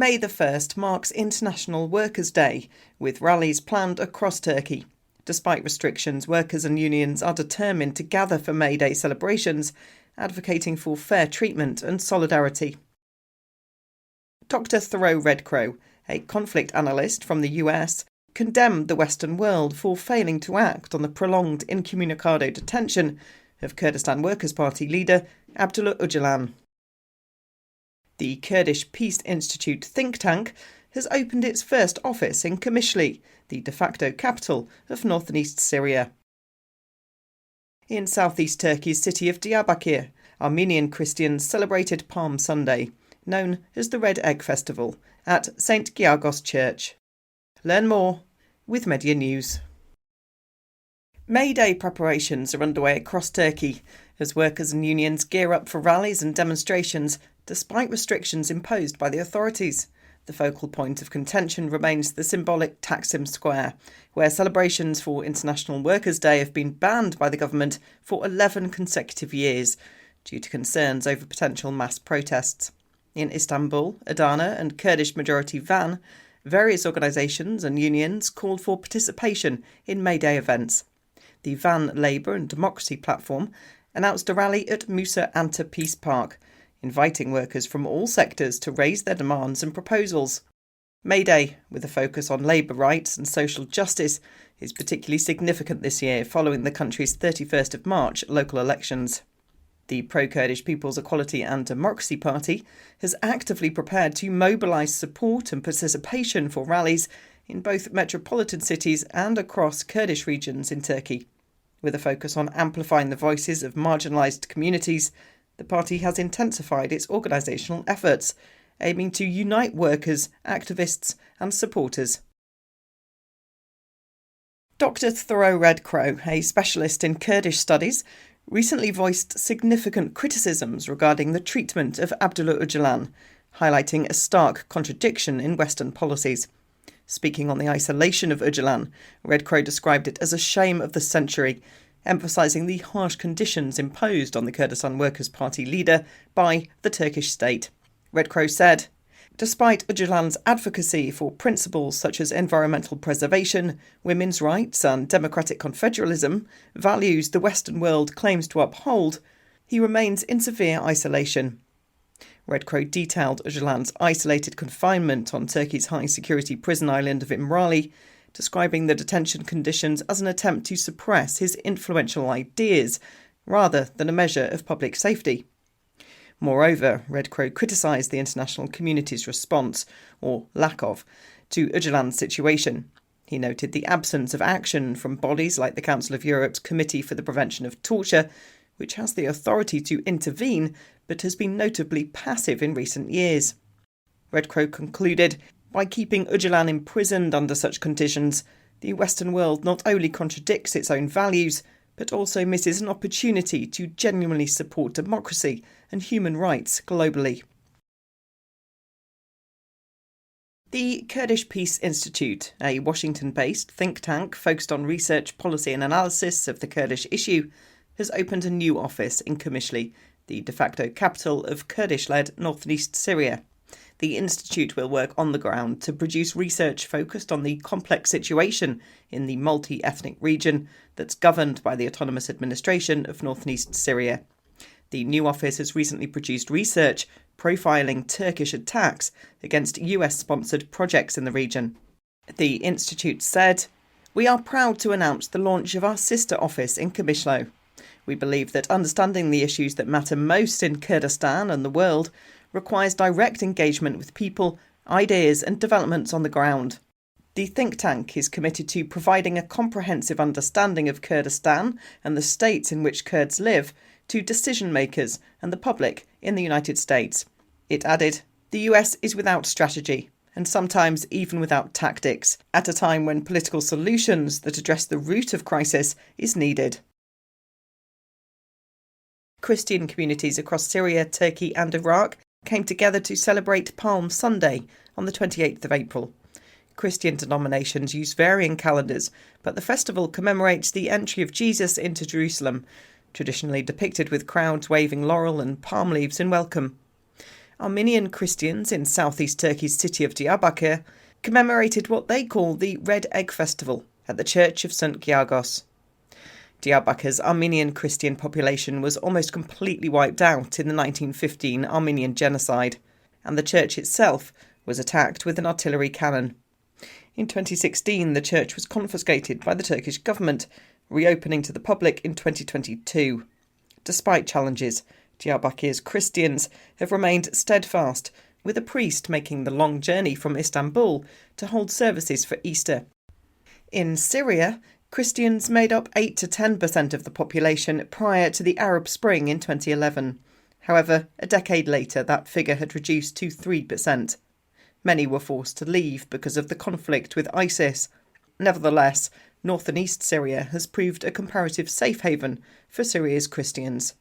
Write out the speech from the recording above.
May the 1st marks International Workers' Day, with rallies planned across Turkey. Despite restrictions, workers and unions are determined to gather for May Day celebrations, advocating for fair treatment and solidarity. Dr. Thoreau Redcrow, a conflict analyst from the US, condemned the Western world for failing to act on the prolonged incommunicado detention of Kurdistan Workers' Party leader Abdullah Öcalan. The Kurdish Peace Institute think tank has opened its first office in QAMISHLI, the de facto capital of north and east Syria. In southeast Turkey's city of Diyarbakir, Armenian Christians celebrated Palm Sunday, known as the Red Egg Festival, at St. Georgos Church. Learn more with Media News. May Day preparations are underway across Turkey as workers and unions gear up for rallies and demonstrations despite restrictions imposed by the authorities. The focal point of contention remains the symbolic Taksim Square, where celebrations for International Workers' Day have been banned by the government for 11 consecutive years due to concerns over potential mass protests. In Istanbul, Adana and Kurdish-majority Van, various organisations and unions called for participation in May Day events. The Van Labour and Democracy platform announced a rally at Musa Anta Peace Park, inviting workers from all sectors to raise their demands and proposals. May Day, with a focus on labour rights and social justice, is particularly significant this year following the country's 31st of March local elections. The pro-Kurdish People's Equality and Democracy Party has actively prepared to mobilise support and participation for rallies in both metropolitan cities and across Kurdish regions in Turkey. With a focus on amplifying the voices of marginalised communities, the party has intensified its organisational efforts, aiming to unite workers, activists and supporters. Dr. Thoreau Redcrow, a specialist in Kurdish studies, recently voiced significant criticisms regarding the treatment of Abdullah Öcalan, highlighting a stark contradiction in Western policies. Speaking on the isolation of Öcalan, Redcrow described it as a shame of the century, emphasising the harsh conditions imposed on the Kurdistan Workers' Party leader by the Turkish state. Redcrow said, "Despite Öcalan's advocacy for principles such as environmental preservation, women's rights and democratic confederalism, values the Western world claims to uphold, he remains in severe isolation." Redcrow detailed Öcalan's isolated confinement on Turkey's high-security prison island of Imrali, describing the detention conditions as an attempt to suppress his influential ideas rather than a measure of public safety. Moreover, Redcrow criticised the international community's response, or lack of, to Öcalan's situation. He noted the absence of action from bodies like the Council of Europe's Committee for the Prevention of Torture, which has the authority to intervene but has been notably passive in recent years. Redcrow concluded, "By keeping Öcalan imprisoned under such conditions, the Western world not only contradicts its own values, but also misses an opportunity to genuinely support democracy and human rights globally." The Kurdish Peace Institute, a Washington-based think tank focused on research, policy and analysis of the Kurdish issue, has opened a new office in QAMISHLI, the de facto capital of Kurdish-led north and east Syria. The institute will work on the ground to produce research focused on the complex situation in the multi-ethnic region that's governed by the Autonomous Administration of North and East Syria. The new office has recently produced research profiling Turkish attacks against US-sponsored projects in the region. The institute said, "We are proud to announce the launch of our sister office in QAMISHLI. We believe that understanding the issues that matter most in Kurdistan and the world requires direct engagement with people, ideas and developments on the ground. The think tank is committed to providing a comprehensive understanding of Kurdistan and the states in which Kurds live to decision makers and the public in the United States." It added, "The US is without strategy, and sometimes even without tactics, at a time when political solutions that address the root of crisis is needed." Christian communities across Syria, Turkey and Iraq came together to celebrate Palm Sunday on the 28th of April. Christian denominations use varying calendars, but the festival commemorates the entry of Jesus into Jerusalem, traditionally depicted with crowds waving laurel and palm leaves in welcome. Armenian Christians in southeast Turkey's city of Diyarbakir commemorated what they call the Red Egg Festival at the Church of St. Georgos. Diyarbakir's Armenian Christian population was almost completely wiped out in the 1915 Armenian genocide, and the church itself was attacked with an artillery cannon. In 2016, the church was confiscated by the Turkish government, reopening to the public in 2022. Despite challenges, Diyarbakir's Christians have remained steadfast, with a priest making the long journey from Istanbul to hold services for Easter. In Syria, Christians made up 8 to 10% of the population prior to the Arab Spring in 2011. However, a decade later, that figure had reduced to 3%. Many were forced to leave because of the conflict with ISIS. Nevertheless, north and east Syria has proved a comparative safe haven for Syria's Christians.